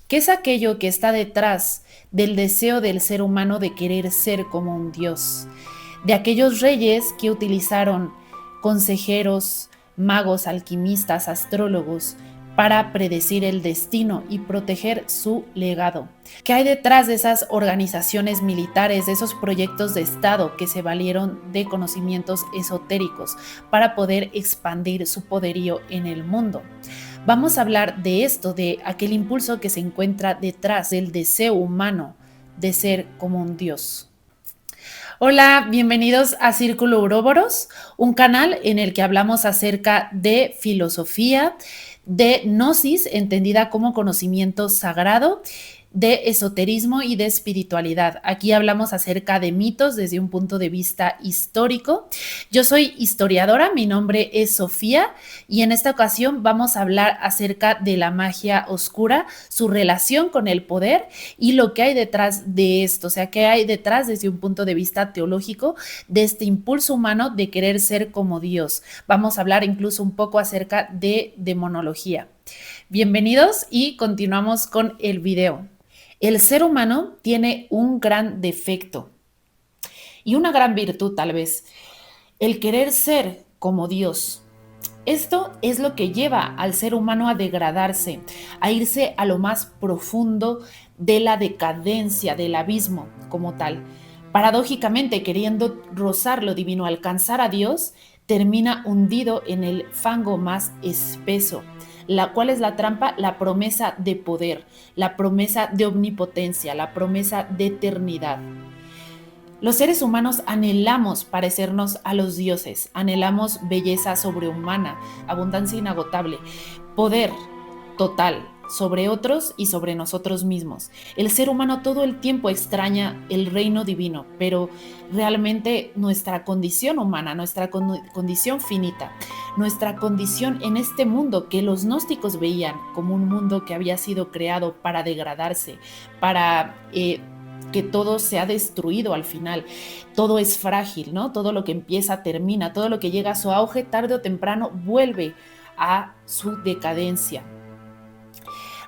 ¿Qué es aquello que está detrás del deseo del ser humano de querer ser como un dios? De aquellos reyes que utilizaron consejeros, magos, alquimistas, astrólogos para predecir el destino y proteger su legado. ¿Qué hay detrás de esas organizaciones militares, de esos proyectos de Estado que se valieron de conocimientos esotéricos para poder expandir su poderío en el mundo? Vamos a hablar de esto, de aquel impulso que se encuentra detrás del deseo humano de ser como un dios. Hola, bienvenidos a Círculo Ouroboros, un canal en el que hablamos acerca de filosofía, de gnosis, entendida como conocimiento sagrado, de esoterismo y de espiritualidad. Aquí hablamos acerca de mitos desde un punto de vista histórico. Yo soy historiadora, mi nombre es Sofía y en esta ocasión vamos a hablar acerca de la magia oscura, su relación con el poder y lo que hay detrás de esto, o sea, qué hay detrás desde un punto de vista teológico de este impulso humano de querer ser como Dios. Vamos a hablar incluso un poco acerca de demonología. Bienvenidos y continuamos con el video. El ser humano tiene un gran defecto y una gran virtud tal vez, el querer ser como Dios. Esto es lo que lleva al ser humano a degradarse, a irse a lo más profundo de la decadencia, del abismo como tal. Paradójicamente, queriendo rozar lo divino, alcanzar a Dios, termina hundido en el fango más espeso. ¿Cuál es la trampa? La promesa de poder, la promesa de omnipotencia, la promesa de eternidad. Los seres humanos anhelamos parecernos a los dioses, anhelamos belleza sobrehumana, abundancia inagotable, poder total sobre otros y sobre nosotros mismos. El ser humano todo el tiempo extraña el reino divino, pero realmente nuestra condición humana, nuestra condición finita, nuestra condición en este mundo que los gnósticos veían como un mundo que había sido creado para degradarse, para que todo se ha destruido al final, todo es frágil, ¿no? Todo lo que empieza termina, todo lo que llega a su auge tarde o temprano vuelve a su decadencia.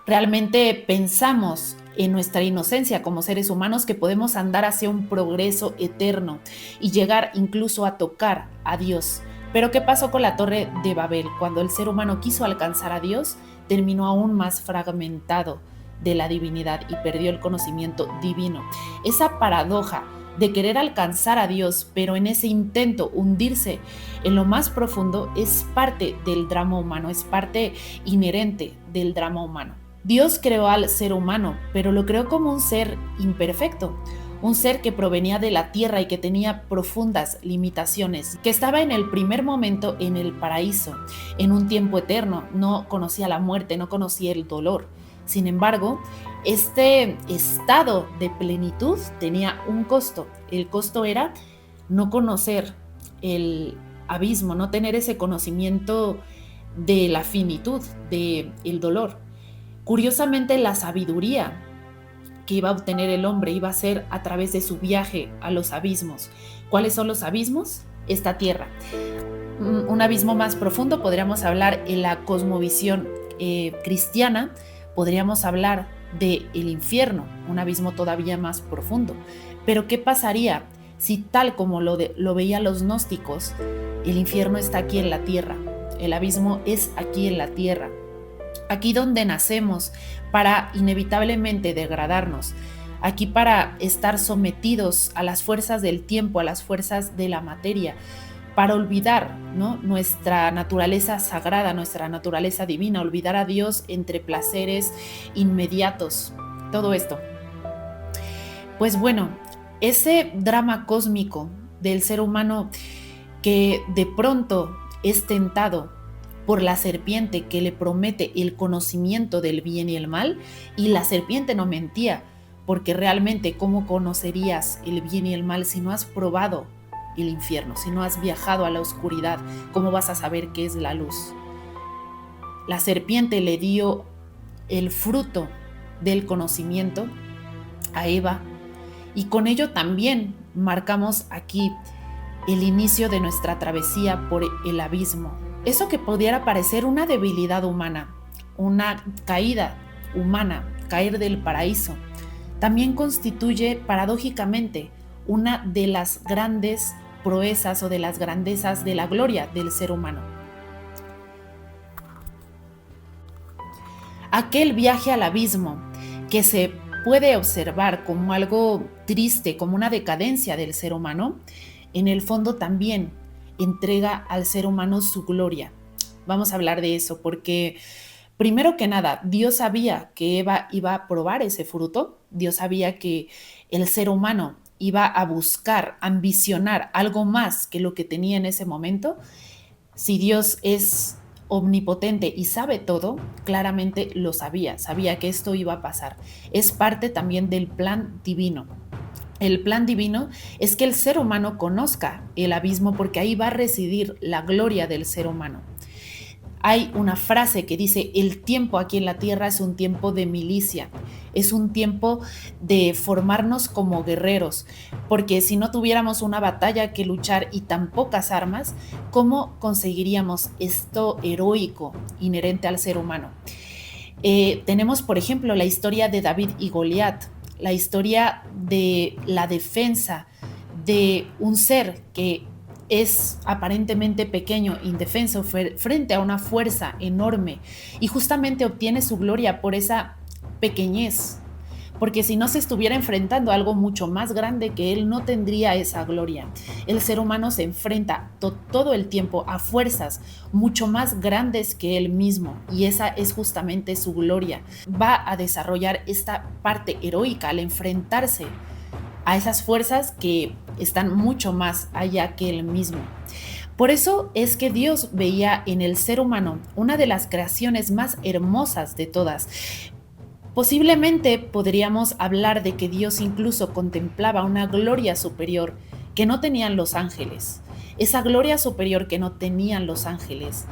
Realmente pensamos en nuestra inocencia como seres humanos que podemos andar hacia un progreso eterno y llegar incluso a tocar a Dios. Pero ¿qué pasó con la Torre de Babel? Cuando el ser humano quiso alcanzar a Dios, terminó aún más fragmentado de la divinidad y perdió el conocimiento divino. Esa paradoja de querer alcanzar a Dios, pero en ese intento hundirse en lo más profundo, es parte del drama humano, es parte inherente del drama humano. Dios creó al ser humano, pero lo creó como un ser imperfecto, un ser que provenía de la tierra y que tenía profundas limitaciones, que estaba en el primer momento en el paraíso, en un tiempo eterno, no conocía la muerte, no conocía el dolor. Sin embargo, este estado de plenitud tenía un costo. El costo era no conocer el abismo, no tener ese conocimiento de la finitud, del dolor. Curiosamente, la sabiduría que iba a obtener el hombre iba a ser a través de su viaje a los abismos. ¿Cuáles son los abismos? Esta tierra. Un abismo más profundo, podríamos hablar en la cosmovisión cristiana, podríamos hablar del infierno, un abismo todavía más profundo. Pero ¿qué pasaría si, tal como lo veían los gnósticos, el infierno está aquí en la tierra? El abismo es aquí en la tierra. Aquí donde nacemos para inevitablemente degradarnos, aquí para estar sometidos a las fuerzas del tiempo, a las fuerzas de la materia, para olvidar, ¿no?, nuestra naturaleza sagrada, nuestra naturaleza divina, olvidar a Dios entre placeres inmediatos, todo esto. Pues bueno, ese drama cósmico del ser humano que de pronto es tentado por la serpiente que le promete el conocimiento del bien y el mal, y la serpiente no mentía, porque realmente ¿cómo conocerías el bien y el mal si no has probado el infierno, si no has viajado a la oscuridad? ¿Cómo vas a saber qué es la luz? La serpiente le dio el fruto del conocimiento a Eva, y con ello también marcamos aquí el inicio de nuestra travesía por el abismo. Eso que pudiera parecer una debilidad humana, una caída humana, caer del paraíso, también constituye paradójicamente una de las grandes proezas o de las grandezas de la gloria del ser humano. Aquel viaje al abismo que se puede observar como algo triste, como una decadencia del ser humano, en el fondo también entrega al ser humano su gloria. Vamos a hablar de eso porque primero que nada, Dios sabía que Eva iba a probar ese fruto, Dios sabía que el ser humano iba a buscar, ambicionar algo más que lo que tenía en ese momento. Si Dios es omnipotente y sabe todo, claramente lo sabía, sabía que esto iba a pasar. Es parte también del plan divino. El plan divino es que el ser humano conozca el abismo porque ahí va a residir la gloria del ser humano. Hay una frase que dice, el tiempo aquí en la tierra es un tiempo de milicia, es un tiempo de formarnos como guerreros, porque si no tuviéramos una batalla que luchar y tan pocas armas, ¿cómo conseguiríamos esto heroico inherente al ser humano? Tenemos, por ejemplo, la historia de David y Goliat, la historia de la defensa de un ser que es aparentemente pequeño, indefenso, frente a una fuerza enorme y justamente obtiene su gloria por esa pequeñez, porque si no se estuviera enfrentando a algo mucho más grande que él, no tendría esa gloria. El ser humano se enfrenta todo el tiempo a fuerzas mucho más grandes que él mismo y esa es justamente su gloria. Va a desarrollar esta parte heroica al enfrentarse a esas fuerzas que están mucho más allá que él mismo. Por eso es que Dios veía en el ser humano una de las creaciones más hermosas de todas. Posiblemente podríamos hablar de que Dios incluso contemplaba una gloria superior que no tenían los ángeles. Esa gloria superior que no tenían los ángeles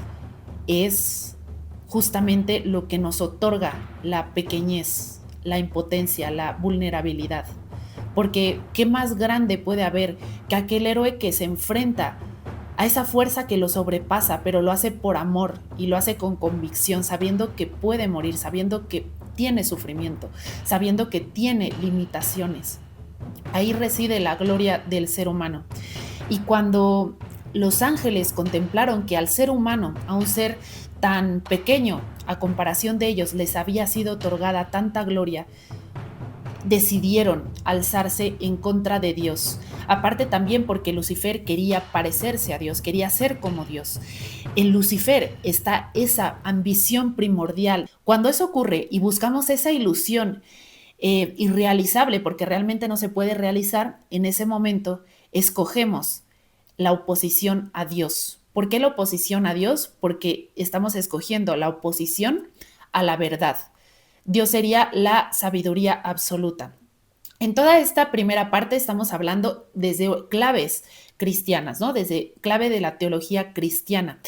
es justamente lo que nos otorga la pequeñez, la impotencia, la vulnerabilidad. Porque ¿qué más grande puede haber que aquel héroe que se enfrenta a esa fuerza que lo sobrepasa, pero lo hace por amor y lo hace con convicción, sabiendo que puede morir, sabiendo que tiene sufrimiento, sabiendo que tiene limitaciones? Ahí reside la gloria del ser humano. Y cuando los ángeles contemplaron que al ser humano, a un ser tan pequeño a comparación de ellos, les había sido otorgada tanta gloria, decidieron alzarse en contra de Dios. Aparte también porque Lucifer quería parecerse a Dios, quería ser como Dios. En Lucifer está esa ambición primordial. Cuando eso ocurre y buscamos esa ilusión irrealizable, porque realmente no se puede realizar, en ese momento escogemos la oposición a Dios. ¿Por qué la oposición a Dios? Porque estamos escogiendo la oposición a la verdad. Dios sería la sabiduría absoluta. En toda esta primera parte estamos hablando desde claves cristianas, ¿no? Desde clave de la teología cristiana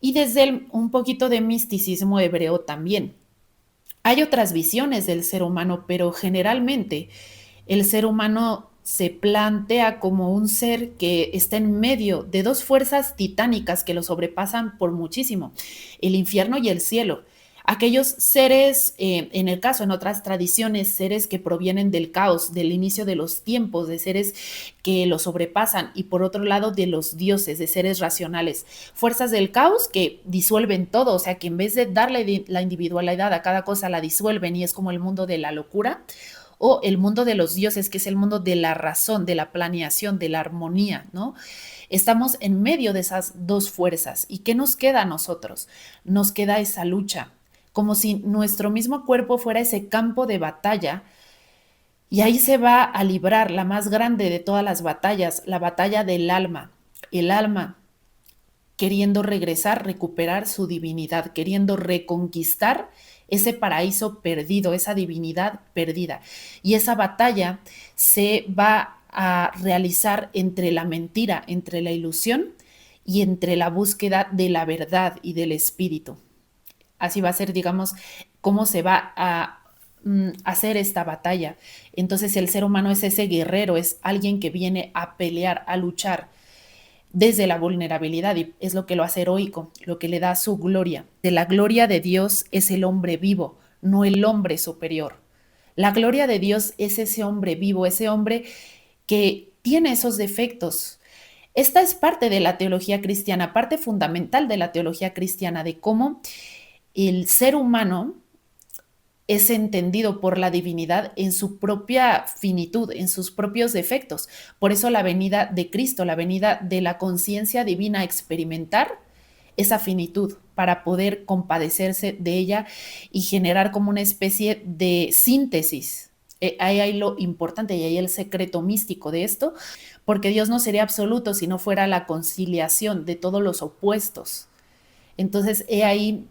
y desde un poquito de misticismo hebreo también. Hay otras visiones del ser humano, pero generalmente el ser humano se plantea como un ser que está en medio de dos fuerzas titánicas que lo sobrepasan por muchísimo, el infierno y el cielo. Aquellos seres, en el caso, en otras tradiciones, seres que provienen del caos, del inicio de los tiempos, de seres que lo sobrepasan, y por otro lado de los dioses, de seres racionales, fuerzas del caos que disuelven todo, o sea que en vez de darle la individualidad a cada cosa, la disuelven y es como el mundo de la locura, o el mundo de los dioses, que es el mundo de la razón, de la planeación, de la armonía, ¿no? Estamos en medio de esas dos fuerzas. ¿Y qué nos queda a nosotros? Nos queda esa lucha, como si nuestro mismo cuerpo fuera ese campo de batalla y ahí se va a librar la más grande de todas las batallas, la batalla del alma. El alma queriendo regresar, recuperar su divinidad, queriendo reconquistar ese paraíso perdido, esa divinidad perdida. Y esa batalla se va a realizar entre la mentira, entre la ilusión y entre la búsqueda de la verdad y del espíritu. Así va a ser, digamos, cómo se va a hacer esta batalla. Entonces el ser humano es ese guerrero, es alguien que viene a pelear, a luchar desde la vulnerabilidad y es lo que lo hace heroico, lo que le da su gloria. De la gloria de Dios es el hombre vivo, no el hombre superior. La gloria de Dios es ese hombre vivo, ese hombre que tiene esos defectos. Esta es parte de la teología cristiana, parte fundamental de la teología cristiana, de cómo el ser humano es entendido por la divinidad en su propia finitud, en sus propios defectos. Por eso la venida de Cristo, la venida de la conciencia divina a experimentar esa finitud para poder compadecerse de ella y generar como una especie de síntesis. Ahí hay lo importante y ahí el secreto místico de esto, porque Dios no sería absoluto si no fuera la conciliación de todos los opuestos. Entonces, he ahí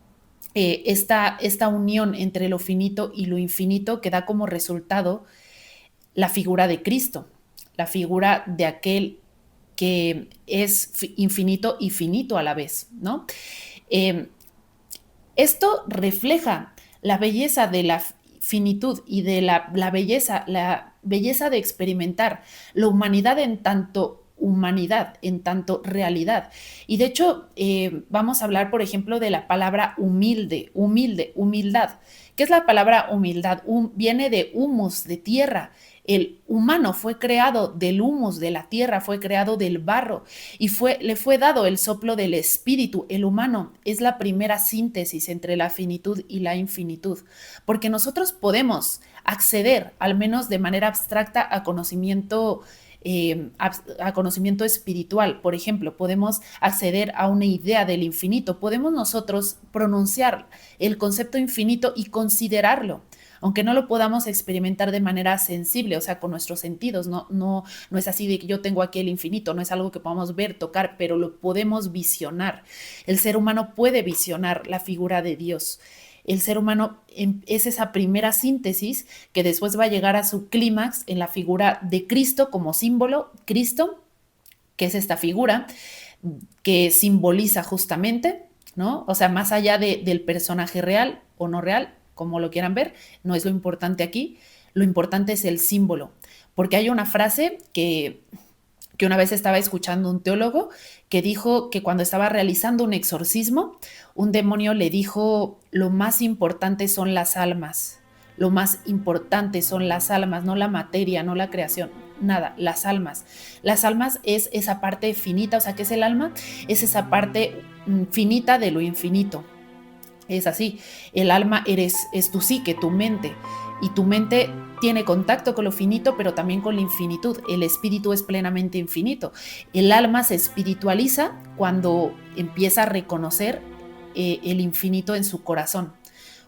esta unión entre lo finito y lo infinito que da como resultado la figura de Cristo, la figura de aquel que es infinito y finito a la vez, ¿no? Eh, Esto refleja la belleza de la finitud y de la belleza de experimentar la humanidad en tanto humanidad, en tanto realidad. Y de hecho, vamos a hablar, por ejemplo, de la palabra humildad. ¿Qué es la palabra humildad? Viene de humus, de tierra. El humano fue creado del humus, de la tierra, fue creado del barro y le fue dado el soplo del espíritu. El humano es la primera síntesis entre la finitud y la infinitud, porque nosotros podemos acceder, al menos de manera abstracta, a conocimiento espiritual. Por ejemplo, podemos acceder a una idea del infinito, podemos nosotros pronunciar el concepto infinito y considerarlo, aunque no lo podamos experimentar de manera sensible, o sea, con nuestros sentidos. No es así de que yo tengo aquí el infinito, no es algo que podamos ver, tocar, pero lo podemos visionar. El ser humano puede visionar la figura de Dios. El ser humano es esa primera síntesis que después va a llegar a su clímax en la figura de Cristo como símbolo. Cristo, que es esta figura que simboliza justamente, ¿no? O sea, más allá del personaje real o no real, como lo quieran ver, no es lo importante aquí, lo importante es el símbolo, porque hay una frase que una vez estaba escuchando un teólogo que dijo que cuando estaba realizando un exorcismo, un demonio le dijo, lo más importante son las almas, lo más importante son las almas, no la materia, no la creación, nada, las almas. Las almas es esa parte finita, o sea, ¿qué es el alma? Es esa parte finita de lo infinito. Es así, el alma es tu psique, tu mente, y tu mente tiene contacto con lo finito, pero también con la infinitud. El espíritu es plenamente infinito. El alma se espiritualiza cuando empieza a reconocer el infinito en su corazón.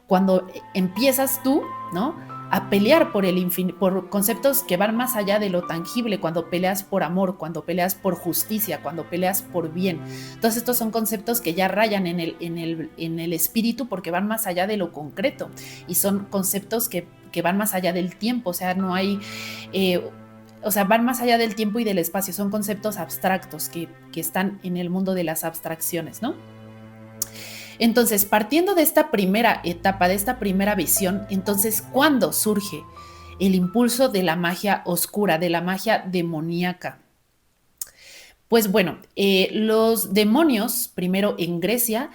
Cuando empiezas tú, ¿no?, a pelear por conceptos que van más allá de lo tangible, cuando peleas por amor, cuando peleas por justicia, cuando peleas por bien. Todos estos son conceptos que ya rayan en el espíritu porque van más allá de lo concreto y son conceptos que van más allá del tiempo, o sea, no hay... o sea, van más allá del tiempo y del espacio, son conceptos abstractos que están en el mundo de las abstracciones, ¿no? Entonces, partiendo de esta primera etapa, de esta primera visión, entonces, ¿cuándo surge el impulso de la magia oscura, de la magia demoníaca? Pues bueno, los demonios, primero en Grecia,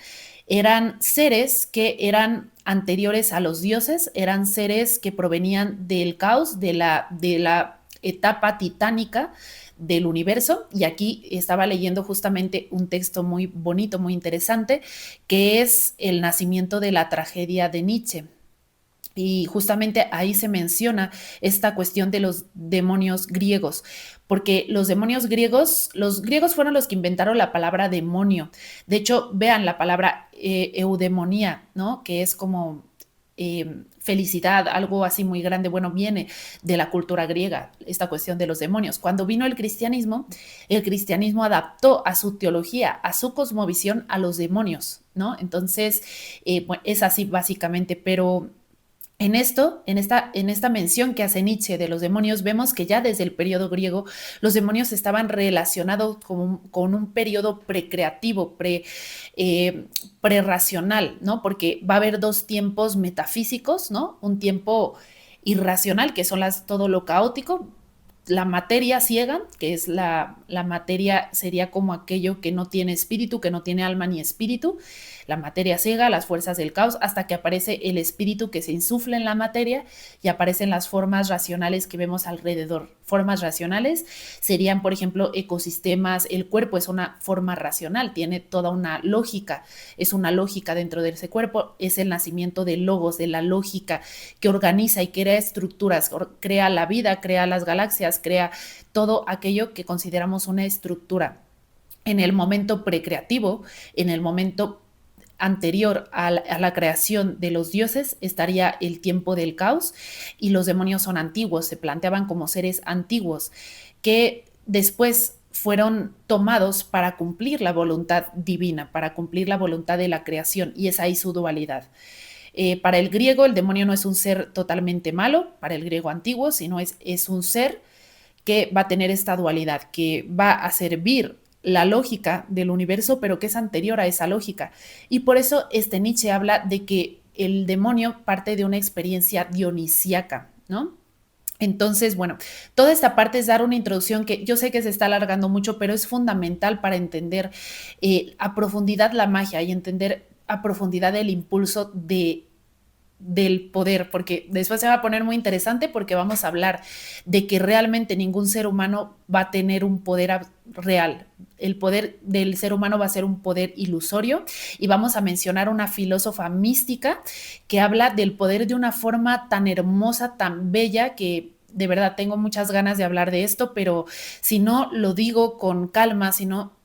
eran seres que eran anteriores a los dioses, eran seres que provenían del caos, de la etapa titánica del universo. Y aquí estaba leyendo justamente un texto muy bonito, muy interesante, que es el nacimiento de la tragedia de Nietzsche. Y justamente ahí se menciona esta cuestión de los demonios griegos, porque los griegos fueron los que inventaron la palabra demonio. De hecho, vean la palabra eudemonía, ¿no?, que es como felicidad, algo así muy grande. Bueno, viene de la cultura griega, esta cuestión de los demonios. Cuando vino el cristianismo adaptó a su teología, a su cosmovisión, a los demonios, ¿no? Entonces, bueno, es así básicamente, pero en esta mención que hace Nietzsche de los demonios, vemos que ya desde el periodo griego los demonios estaban relacionados con un periodo precreativo, prerracional, ¿no? Porque va a haber dos tiempos metafísicos, ¿no? Un tiempo irracional, que son todo lo caótico, la materia ciega, que es la materia, sería como aquello que no tiene espíritu, que no tiene alma ni espíritu, la materia ciega, las fuerzas del caos, hasta que aparece el espíritu que se insufla en la materia y aparecen las formas racionales que vemos alrededor. Formas racionales serían, por ejemplo, ecosistemas, el cuerpo es una forma racional, tiene toda una lógica, es una lógica dentro de ese cuerpo, es el nacimiento del logos, de la lógica que organiza y crea estructuras, crea la vida, crea las galaxias, crea todo aquello que consideramos una estructura. En el momento precreativo, en el momento anterior a la creación de los dioses, estaría el tiempo del caos, y los demonios son antiguos, se planteaban como seres antiguos que después fueron tomados para cumplir la voluntad divina, para cumplir la voluntad de la creación, y es ahí su dualidad. Para el griego, el demonio no es un ser totalmente malo, para el griego antiguo, sino es un ser que va a tener esta dualidad, que va a servir la lógica del universo, pero que es anterior a esa lógica. Y por eso Nietzsche habla de que el demonio parte de una experiencia dionisíaca, ¿no? Entonces, bueno, toda esta parte es dar una introducción que yo sé que se está alargando mucho, pero es fundamental para entender a profundidad la magia y entender a profundidad el impulso del poder, porque después se va a poner muy interesante porque vamos a hablar de que realmente ningún ser humano va a tener un poder real. El poder del ser humano va a ser un poder ilusorio, y vamos a mencionar una filósofa mística que habla del poder de una forma tan hermosa, tan bella, que de verdad tengo muchas ganas de hablar de esto, pero si no lo digo con calma, si no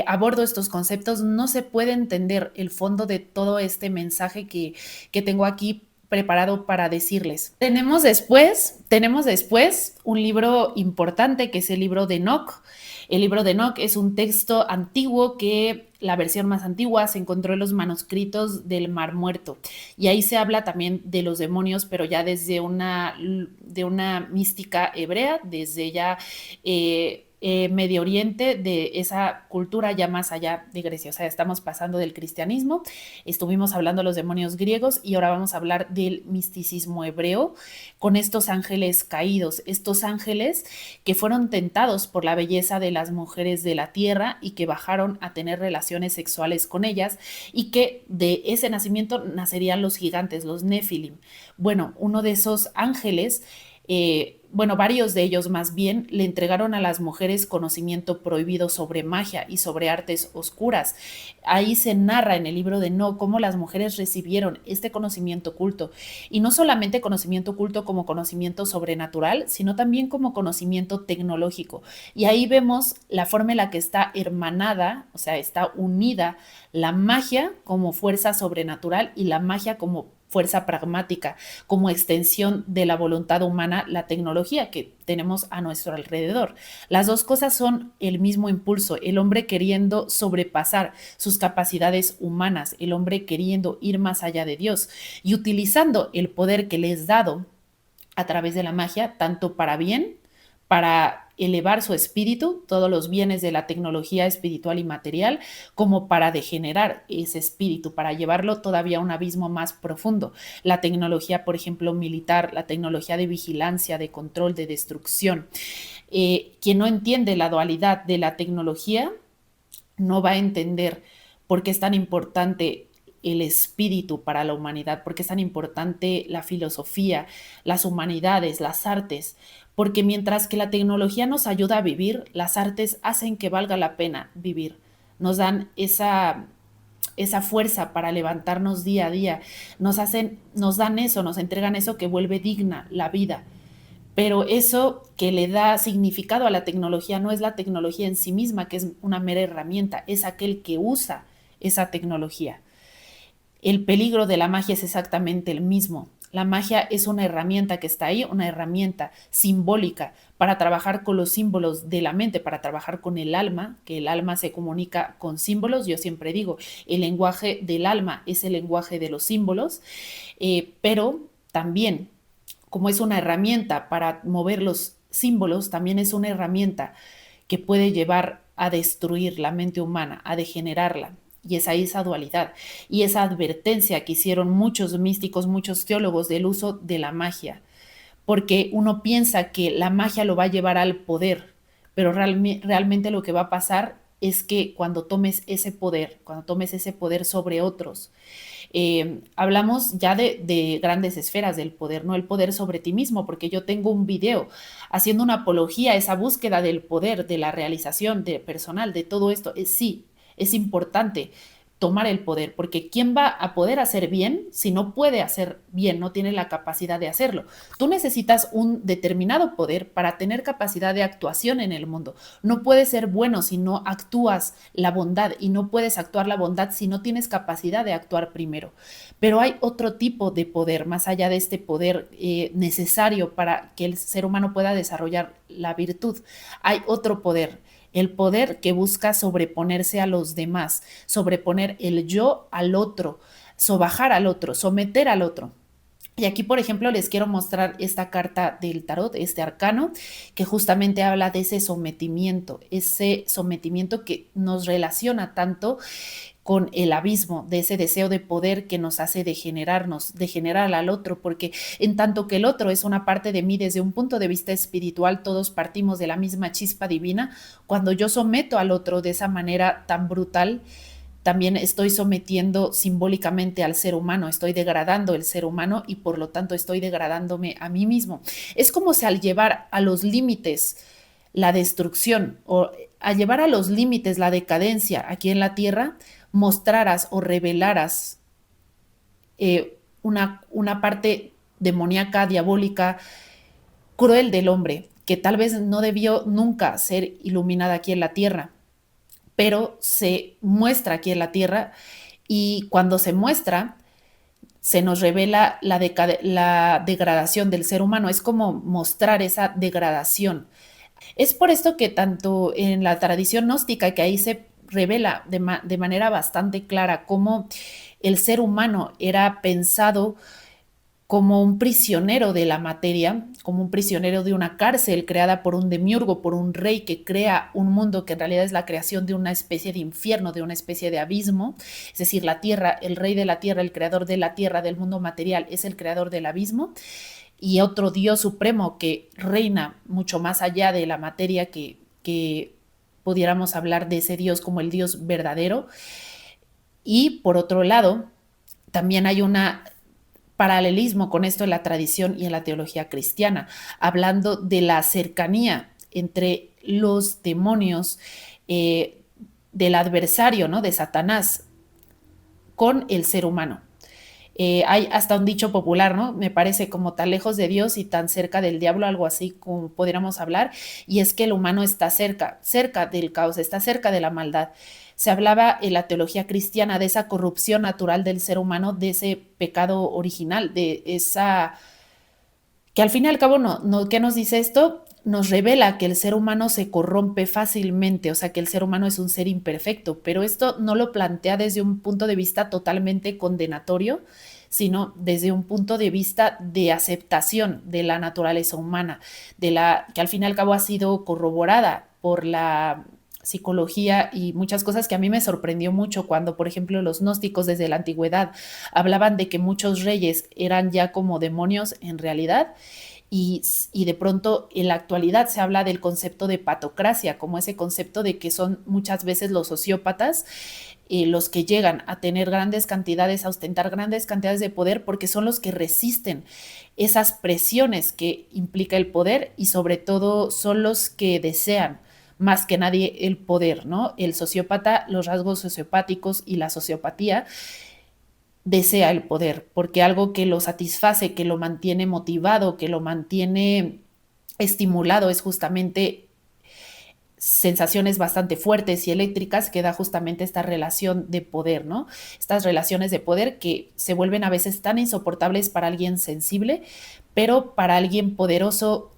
abordo estos conceptos, no se puede entender el fondo de todo este mensaje que tengo aquí preparado para decirles. Tenemos después un libro importante, que es el libro de Enoch. El libro de Enoch es un texto antiguo que la versión más antigua se encontró en los manuscritos del Mar Muerto, y ahí se habla también de los demonios, pero ya desde de una mística hebrea, desde ya Medio Oriente, de esa cultura ya más allá de Grecia. O sea, estamos pasando del cristianismo, estuvimos hablando de los demonios griegos y ahora vamos a hablar del misticismo hebreo con estos ángeles caídos, estos ángeles que fueron tentados por la belleza de las mujeres de la tierra y que bajaron a tener relaciones sexuales con ellas, y que de ese nacimiento nacerían los gigantes, los Nefilim. Bueno, uno de esos ángeles, bueno, varios de ellos más bien, le entregaron a las mujeres conocimiento prohibido sobre magia y sobre artes oscuras. Ahí se narra en el libro de No cómo las mujeres recibieron este conocimiento oculto, y no solamente conocimiento oculto como conocimiento sobrenatural, sino también como conocimiento tecnológico. Y ahí vemos la forma en la que está hermanada, o sea, está unida la magia como fuerza sobrenatural y la magia como fuerza pragmática, como extensión de la voluntad humana, la tecnología que tenemos a nuestro alrededor. Las dos cosas son el mismo impulso, el hombre queriendo sobrepasar sus capacidades humanas, el hombre queriendo ir más allá de Dios y utilizando el poder que le es dado a través de la magia, tanto para bien, para elevar su espíritu, todos los bienes de la tecnología espiritual y material, como para degenerar ese espíritu, para llevarlo todavía a un abismo más profundo. La tecnología, por ejemplo, militar, la tecnología de vigilancia, de control, de destrucción. Quien no entiende la dualidad de la tecnología no va a entender por qué es tan importante el espíritu para la humanidad, por qué es tan importante la filosofía, las humanidades, las artes, porque mientras que la tecnología nos ayuda a vivir, las artes hacen que valga la pena vivir, nos dan esa fuerza para levantarnos día a día, nos dan eso, nos entregan eso que vuelve digna la vida. Pero eso que le da significado a la tecnología no es la tecnología en sí misma, que es una mera herramienta, es aquel que usa esa tecnología. El peligro de la magia es exactamente el mismo. La magia es una herramienta que está ahí, una herramienta simbólica para trabajar con los símbolos de la mente, para trabajar con el alma, que el alma se comunica con símbolos. Yo siempre digo, el lenguaje del alma es el lenguaje de los símbolos, pero también, como es una herramienta para mover los símbolos, también es una herramienta que puede llevar a destruir la mente humana, a degenerarla. Y es ahí esa dualidad y esa advertencia que hicieron muchos místicos, muchos teólogos del uso de la magia. porque uno piensa que la magia lo va a llevar al poder, pero realmente lo que va a pasar es que cuando tomes ese poder sobre otros, hablamos ya de grandes esferas del poder, no el poder sobre ti mismo, porque yo tengo un video haciendo una apología a esa búsqueda del poder, de la realización de personal, de todo esto. Sí, es importante tomar el poder, porque ¿quién va a poder hacer bien si no puede hacer bien, no tiene la capacidad de hacerlo? Tú necesitas un determinado poder para tener capacidad de actuación en el mundo. No puedes ser bueno si no actúas la bondad, y no puedes actuar la bondad si no tienes capacidad de actuar primero. Pero hay otro tipo de poder, más allá de este poder necesario para que el ser humano pueda desarrollar la virtud. Hay otro poder, el poder que busca sobreponerse a los demás, sobreponer el yo al otro, sobajar al otro, someter al otro. Y aquí, por ejemplo, les quiero mostrar esta carta del tarot, este arcano, que justamente habla de ese sometimiento que nos relaciona tanto con el abismo, de ese deseo de poder que nos hace degenerar al otro, porque en tanto que el otro es una parte de mí desde un punto de vista espiritual, todos partimos de la misma chispa divina. Cuando yo someto al otro de esa manera tan brutal, también estoy sometiendo simbólicamente al ser humano, estoy degradando el ser humano y por lo tanto estoy degradándome a mí mismo. Es como si al llevar a los límites la destrucción o al llevar a los límites la decadencia aquí en la tierra, mostraras o revelaras una parte demoníaca, diabólica, cruel del hombre, que tal vez no debió nunca ser iluminada aquí en la tierra, pero se muestra aquí en la tierra, y cuando se muestra, se nos revela la degradación del ser humano. Es como mostrar esa degradación. Es por esto que tanto en la tradición gnóstica, que ahí se revela de manera bastante clara cómo el ser humano era pensado como un prisionero de la materia, como un prisionero de una cárcel creada por un demiurgo, por un rey que crea un mundo que en realidad es la creación de una especie de infierno, de una especie de abismo. Es decir, la tierra, el rey de la tierra, el creador de la tierra, del mundo material, es el creador del abismo, y otro Dios supremo que reina mucho más allá de la materia, que pudiéramos hablar de ese Dios como el Dios verdadero. Y por otro lado, también hay una paralelismo con esto en la tradición y en la teología cristiana, hablando de la cercanía entre los demonios, del adversario, ¿no? De Satanás con el ser humano. Hay hasta un dicho popular, ¿no? Me parece, como tan lejos de Dios y tan cerca del diablo, algo así como podríamos hablar, y es que el humano está cerca del caos, está cerca de la maldad. Se hablaba en la teología cristiana de esa corrupción natural del ser humano, de ese pecado original, de esa que al fin y al cabo, ¿qué nos dice esto? Nos revela que el ser humano se corrompe fácilmente, o sea, que el ser humano es un ser imperfecto, pero esto no lo plantea desde un punto de vista totalmente condenatorio, sino desde un punto de vista de aceptación de la naturaleza humana, que al fin y al cabo ha sido corroborada por la psicología y muchas cosas, que a mí me sorprendió mucho cuando, por ejemplo, los gnósticos desde la antigüedad hablaban de que muchos reyes eran ya como demonios en realidad. Y de pronto en la actualidad se habla del concepto de patocracia, como ese concepto de que son muchas veces los sociópatas, los que llegan a tener grandes cantidades, a ostentar grandes cantidades de poder, porque son los que resisten esas presiones que implica el poder, y sobre todo son los que desean más que nadie el poder, ¿no? El sociópata, los rasgos sociopáticos y la sociopatía, desea el poder, porque algo que lo satisface, que lo mantiene motivado, que lo mantiene estimulado, es justamente sensaciones bastante fuertes y eléctricas que da justamente esta relación de poder, ¿no? Estas relaciones de poder que se vuelven a veces tan insoportables para alguien sensible, pero para alguien poderoso,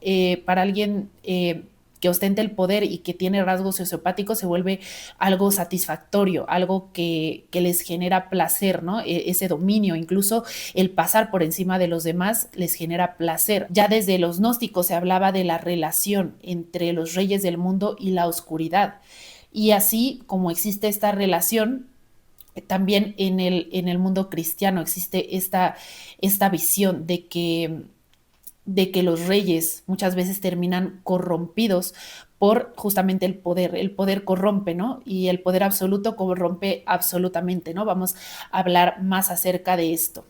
para alguien que ostenta el poder y que tiene rasgos sociopáticos, se vuelve algo satisfactorio, algo que les genera placer, ¿no? Ese dominio, incluso el pasar por encima de los demás, les genera placer. Ya desde los gnósticos se hablaba de la relación entre los reyes del mundo y la oscuridad. Y así como existe esta relación, también en el mundo cristiano existe esta visión de que de que los reyes muchas veces terminan corrompidos por justamente el poder. El poder corrompe, ¿no? Y el poder absoluto corrompe absolutamente, ¿no? Vamos a hablar más acerca de esto.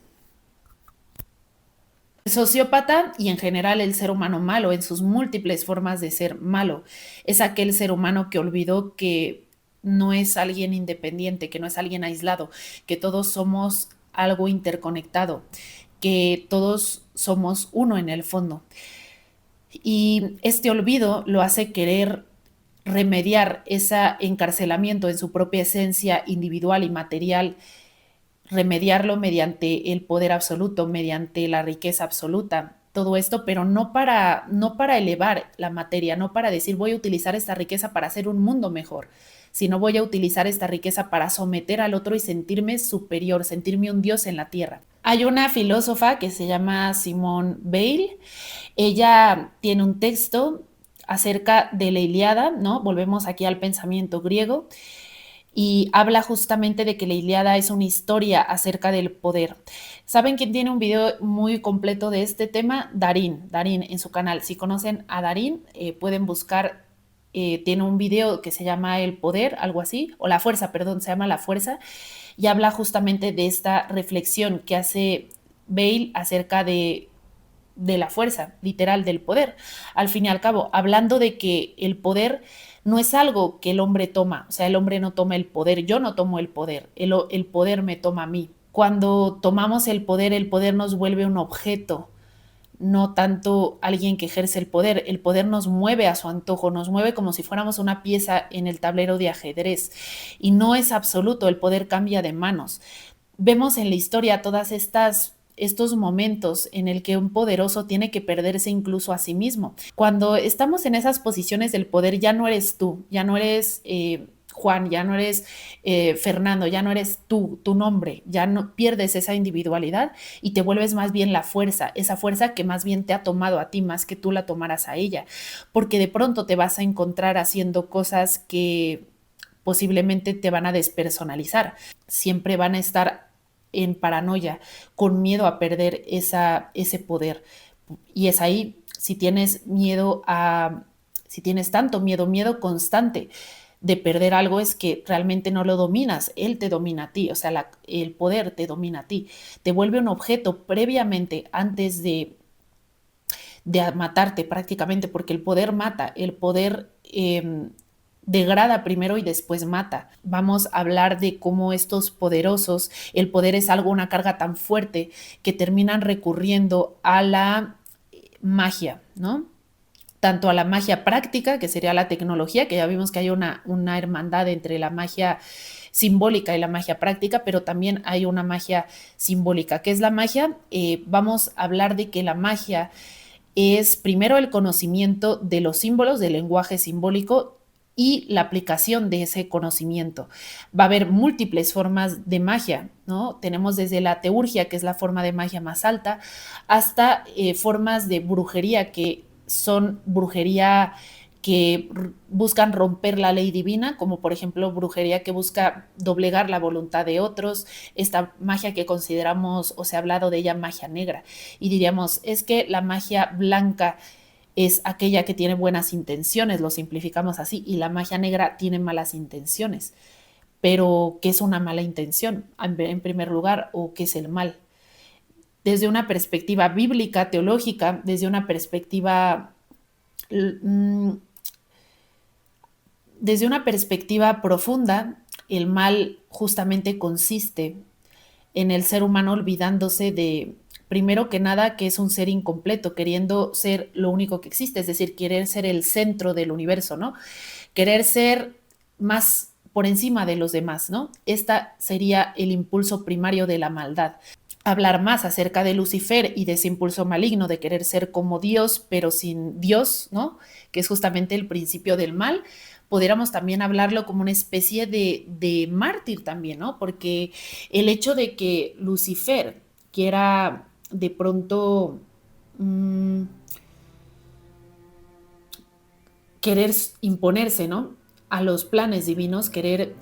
El sociópata y en general el ser humano malo en sus múltiples formas de ser malo es aquel ser humano que olvidó que no es alguien independiente, que no es alguien aislado, que todos somos algo interconectado, que todos somos uno en el fondo. Y este olvido lo hace querer remediar ese encarcelamiento en su propia esencia individual y material, remediarlo mediante el poder absoluto, mediante la riqueza absoluta, todo esto, pero no para elevar la materia, no para decir voy a utilizar esta riqueza para hacer un mundo mejor, sino voy a utilizar esta riqueza para someter al otro y sentirme superior, sentirme un dios en la tierra. Hay una filósofa que se llama Simone Weil. Ella tiene un texto acerca de la Ilíada, ¿no? Volvemos aquí al pensamiento griego y habla justamente de que la Ilíada es una historia acerca del poder. ¿Saben quién tiene un video muy completo de este tema? Darín en su canal. Si conocen a Darín, pueden buscar, tiene un video que se llama El Poder, algo así, o La Fuerza, perdón, se llama La Fuerza, y habla justamente de esta reflexión que hace Bale acerca de la fuerza, literal, del poder. Al fin y al cabo, hablando de que el poder no es algo que el hombre toma, o sea, el hombre no toma el poder, yo no tomo el poder me toma a mí. Cuando tomamos el poder nos vuelve un objeto, no tanto alguien que ejerce el poder nos mueve a su antojo, nos mueve como si fuéramos una pieza en el tablero de ajedrez y no es absoluto, el poder cambia de manos. Vemos en la historia todas estos momentos en el que un poderoso tiene que perderse incluso a sí mismo. Cuando estamos en esas posiciones del poder, ya no eres tú, ya no eres Juan, ya no eres Fernando, ya no eres tú, tu nombre, ya no pierdes esa individualidad y te vuelves más bien la fuerza, esa fuerza que más bien te ha tomado a ti, más que tú la tomaras a ella, porque de pronto te vas a encontrar haciendo cosas que posiblemente te van a despersonalizar, siempre van a estar en paranoia, con miedo a perder ese poder. Y es ahí, si tienes tanto miedo, miedo constante de perder algo, es que realmente no lo dominas, él te domina a ti, o sea, el poder te domina a ti, te vuelve un objeto previamente, antes de matarte prácticamente, porque el poder mata, el poder degrada primero y después mata. Vamos a hablar de cómo estos poderosos, el poder es algo, una carga tan fuerte que terminan recurriendo a la magia, ¿no? Tanto a la magia práctica, que sería la tecnología, que ya vimos que hay una hermandad entre la magia simbólica y la magia práctica, pero también hay una magia simbólica. ¿Qué es la magia? Vamos a hablar de que la magia es primero el conocimiento de los símbolos, del lenguaje simbólico y la aplicación de ese conocimiento. Va a haber múltiples formas de magia, ¿no? Tenemos desde la teurgia, que es la forma de magia más alta, hasta formas de brujería que son brujería que buscan romper la ley divina, como por ejemplo brujería que busca doblegar la voluntad de otros, esta magia que consideramos o se ha hablado de ella magia negra, y diríamos, es que la magia blanca es aquella que tiene buenas intenciones, lo simplificamos así, y la magia negra tiene malas intenciones. Pero, ¿qué es una mala intención en primer lugar o qué es el mal? Desde una perspectiva bíblica, teológica, desde una perspectiva desde una perspectiva profunda, el mal justamente consiste en el ser humano olvidándose de, primero que nada, que es un ser incompleto, queriendo ser lo único que existe, es decir, querer ser el centro del universo, ¿no? Querer ser más por encima de los demás, ¿no? Esta sería el impulso primario de la maldad. Hablar más acerca de Lucifer y de ese impulso maligno de querer ser como Dios, pero sin Dios, ¿no? Que es justamente el principio del mal. Pudiéramos también hablarlo como una especie de mártir también, ¿no? Porque el hecho de que Lucifer quiera de pronto querer imponerse, ¿no? A los planes divinos, querer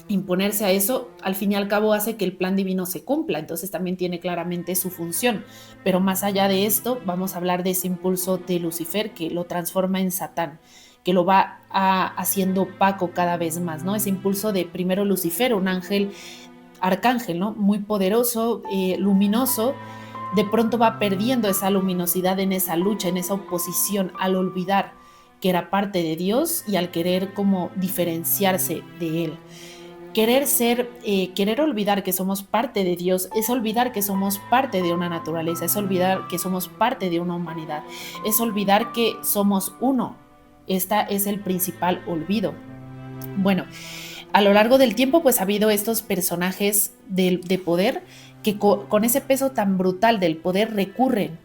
imponerse a eso, al fin y al cabo hace que el plan divino se cumpla, entonces también tiene claramente su función. Pero más allá de esto, vamos a hablar de ese impulso de Lucifer que lo transforma en Satán, que lo va haciendo opaco cada vez más, ¿no? Ese impulso de primero Lucifer, un ángel, arcángel, ¿no? Muy poderoso, luminoso, de pronto va perdiendo esa luminosidad en esa lucha, en esa oposición, al olvidar que era parte de Dios y al querer como diferenciarse de Él. Querer olvidar que somos parte de Dios es olvidar que somos parte de una naturaleza, es olvidar que somos parte de una humanidad, es olvidar que somos uno. Este es el principal olvido. Bueno, a lo largo del tiempo pues ha habido estos personajes de poder que con ese peso tan brutal del poder recurren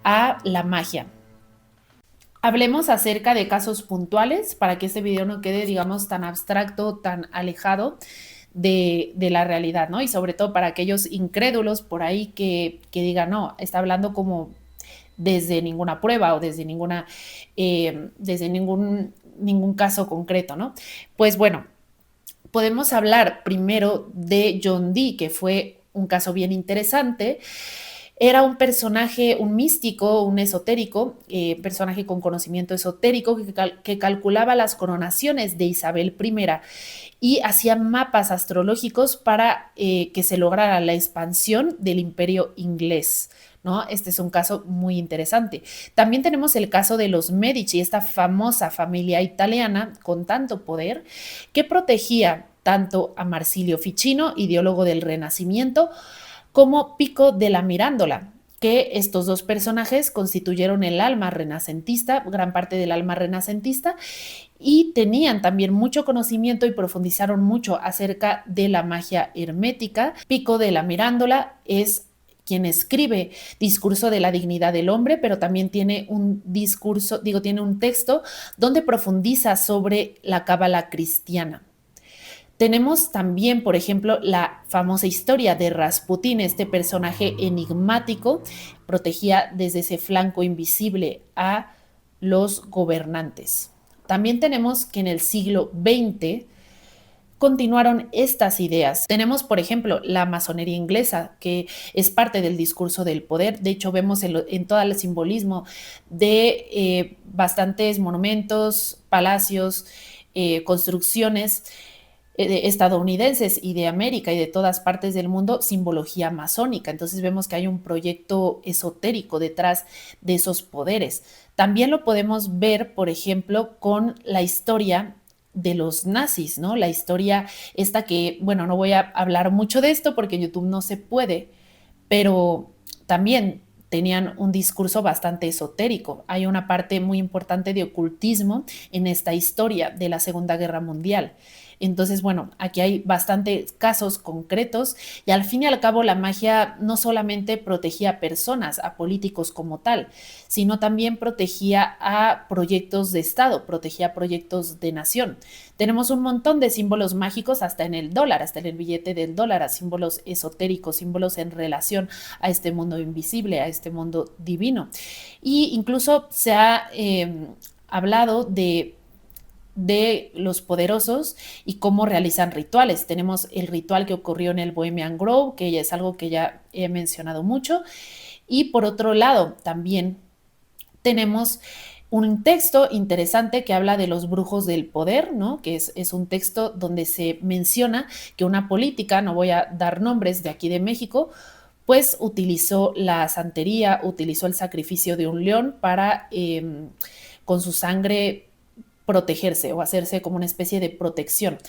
a la magia. Hablemos acerca de casos puntuales para que este video no quede, digamos, tan abstracto, tan alejado de la realidad, ¿no? Y sobre todo para aquellos incrédulos por ahí que digan, no, está hablando como desde ninguna prueba o desde ningún caso concreto, ¿no? Pues bueno, podemos hablar primero de John Dee, que fue un caso bien interesante. Era un personaje, un místico, un esotérico, personaje con conocimiento esotérico que calculaba las coronaciones de Isabel I y hacía mapas astrológicos para que se lograra la expansión del imperio inglés, ¿no? Este es un caso muy interesante. También tenemos el caso de los Medici, esta famosa familia italiana con tanto poder que protegía tanto a Marsilio Ficino, ideólogo del Renacimiento, como Pico de la Mirándola, que estos dos personajes constituyeron el alma renacentista, gran parte del alma renacentista, y tenían también mucho conocimiento y profundizaron mucho acerca de la magia hermética. Pico de la Mirándola es quien escribe Discurso de la Dignidad del Hombre, pero también tiene un tiene un texto donde profundiza sobre la cábala cristiana. Tenemos también, por ejemplo, la famosa historia de Rasputín, este personaje enigmático, protegía desde ese flanco invisible a los gobernantes. También tenemos que en el siglo XX continuaron estas ideas. Tenemos, por ejemplo, la masonería inglesa, que es parte del discurso del poder. De hecho, vemos en todo el simbolismo de bastantes monumentos, palacios, construcciones estadounidenses y de América y de todas partes del mundo, simbología masónica. Entonces vemos que hay un proyecto esotérico detrás de esos poderes. También lo podemos ver, por ejemplo, con la historia de los nazis, ¿no? La historia esta que, bueno, no voy a hablar mucho de esto porque en YouTube no se puede, pero también tenían un discurso bastante esotérico. Hay una parte muy importante de ocultismo en esta historia de la Segunda Guerra Mundial. Entonces, bueno, aquí hay bastantes casos concretos y al fin y al cabo la magia no solamente protegía a personas, a políticos como tal, sino también protegía a proyectos de Estado, protegía a proyectos de nación. Tenemos un montón de símbolos mágicos hasta en el dólar, hasta en el billete del dólar, a símbolos esotéricos, símbolos en relación a este mundo invisible, a este mundo divino. Y incluso se ha hablado de los poderosos y cómo realizan rituales. Tenemos el ritual que ocurrió en el Bohemian Grove, que ya es algo que ya he mencionado mucho. Y por otro lado, también tenemos un texto interesante que habla de los brujos del poder, ¿no? Que es un texto donde se menciona que una política, no voy a dar nombres de aquí de México, pues utilizó la santería, utilizó el sacrificio de un león para, con su sangre, protegerse o hacerse como una especie de protección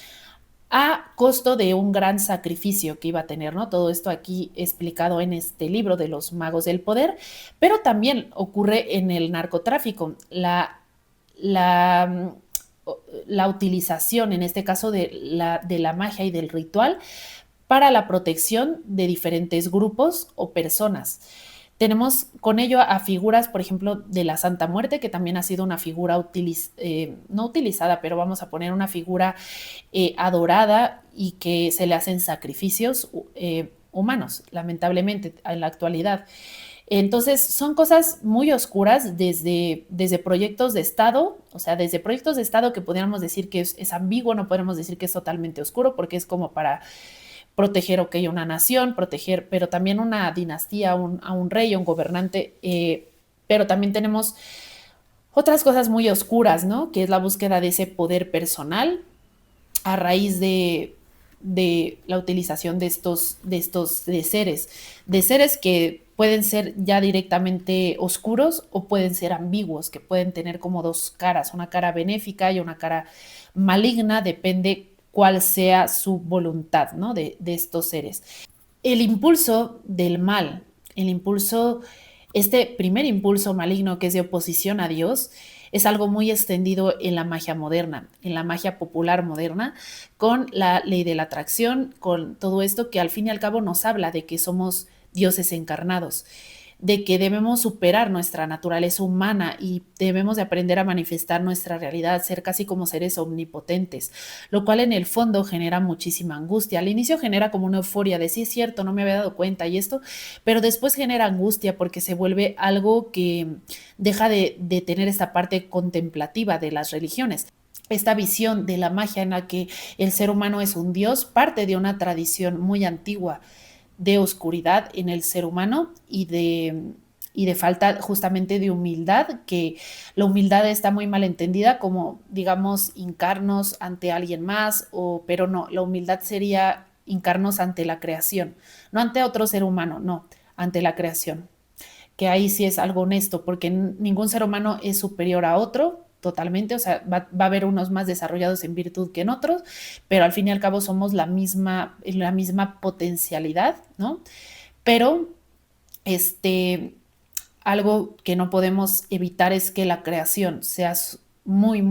a costo de un gran sacrificio que iba a tener, ¿no? Todo esto aquí explicado en este libro de los magos del poder, pero también ocurre en el narcotráfico, la, la utilización, en este caso, de la magia y del ritual para la protección de diferentes grupos o personas. Tenemos con ello a figuras, por ejemplo, de la Santa Muerte, que también ha sido una figura no utilizada, pero vamos a poner una figura adorada y que se le hacen sacrificios humanos, lamentablemente, en la actualidad. Entonces, son cosas muy oscuras desde proyectos de Estado, o sea, desde proyectos de Estado que podríamos decir que es ambiguo, no podemos decir que es totalmente oscuro, porque es como para proteger, ok, una nación, proteger, pero también una dinastía, a un rey, a un gobernante, pero también tenemos otras cosas muy oscuras, ¿no? Que es la búsqueda de ese poder personal a raíz de la utilización de seres que pueden ser ya directamente oscuros o pueden ser ambiguos, que pueden tener como dos caras, una cara benéfica y una cara maligna, depende cuál sea su voluntad, ¿no? De estos seres. El impulso del mal, el impulso, este primer impulso maligno que es de oposición a Dios, es algo muy extendido en la magia moderna, en la magia popular moderna, con la ley de la atracción, con todo esto que al fin y al cabo nos habla de que somos dioses encarnados, de que debemos superar nuestra naturaleza humana y debemos de aprender a manifestar nuestra realidad, ser casi como seres omnipotentes, lo cual en el fondo genera muchísima angustia. Al inicio genera como una euforia de sí es cierto, no me había dado cuenta y esto, pero después genera angustia porque se vuelve algo que deja de tener esta parte contemplativa de las religiones. Esta visión de la magia en la que el ser humano es un dios parte de una tradición muy antigua de oscuridad en el ser humano y de falta justamente de humildad, que la humildad está muy mal entendida como, digamos, hincarnos ante alguien más, pero no, la humildad sería hincarnos ante la creación, no ante otro ser humano, no, ante la creación, que ahí sí es algo honesto, porque ningún ser humano es superior a otro totalmente, o sea, va a haber unos más desarrollados en virtud que en otros, pero al fin y al cabo somos la misma potencialidad, ¿no? Pero este, algo que no podemos evitar es que la creación sea muy,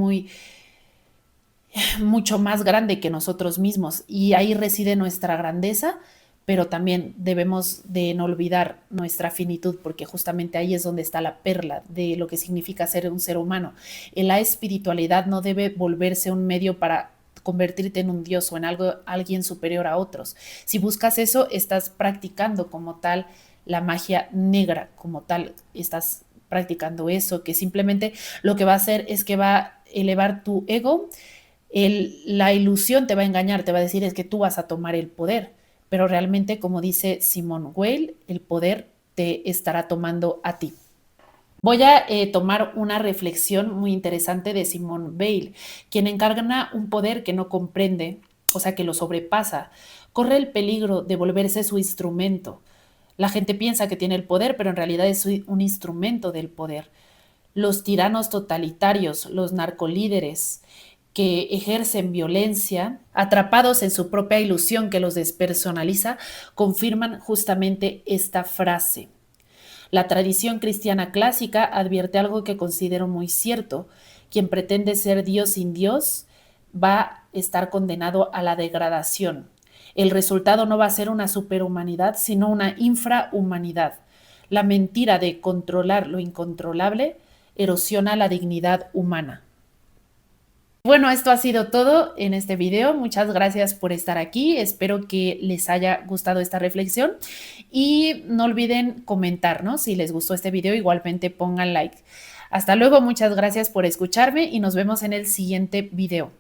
mucho más grande que nosotros mismos y ahí reside nuestra grandeza, pero también debemos de no olvidar nuestra finitud, porque justamente ahí es donde está la perla de lo que significa ser un ser humano. La espiritualidad no debe volverse un medio para convertirte en un dios o en alguien superior a otros. Si buscas eso, estás practicando como tal la magia negra, como tal, estás practicando eso, que simplemente lo que va a hacer es que va a elevar tu ego. La ilusión te va a engañar, te va a decir es que tú vas a tomar el poder, pero realmente, como dice Simone Weil, el poder te estará tomando a ti. Voy a tomar una reflexión muy interesante de Simone Weil, quien encarna un poder que no comprende, o sea, que lo sobrepasa, corre el peligro de volverse su instrumento. La gente piensa que tiene el poder, pero en realidad es un instrumento del poder. Los tiranos totalitarios, los narcolíderes que ejercen violencia, atrapados en su propia ilusión que los despersonaliza, confirman justamente esta frase. La tradición cristiana clásica advierte algo que considero muy cierto. Quien pretende ser Dios sin Dios va a estar condenado a la degradación. El resultado no va a ser una superhumanidad, sino una infrahumanidad. La mentira de controlar lo incontrolable erosiona la dignidad humana. Bueno, esto ha sido todo en este video. Muchas gracias por estar aquí. Espero que les haya gustado esta reflexión y no olviden comentar, ¿no? Si les gustó este video, igualmente pongan like. Hasta luego, muchas gracias por escucharme y nos vemos en el siguiente video.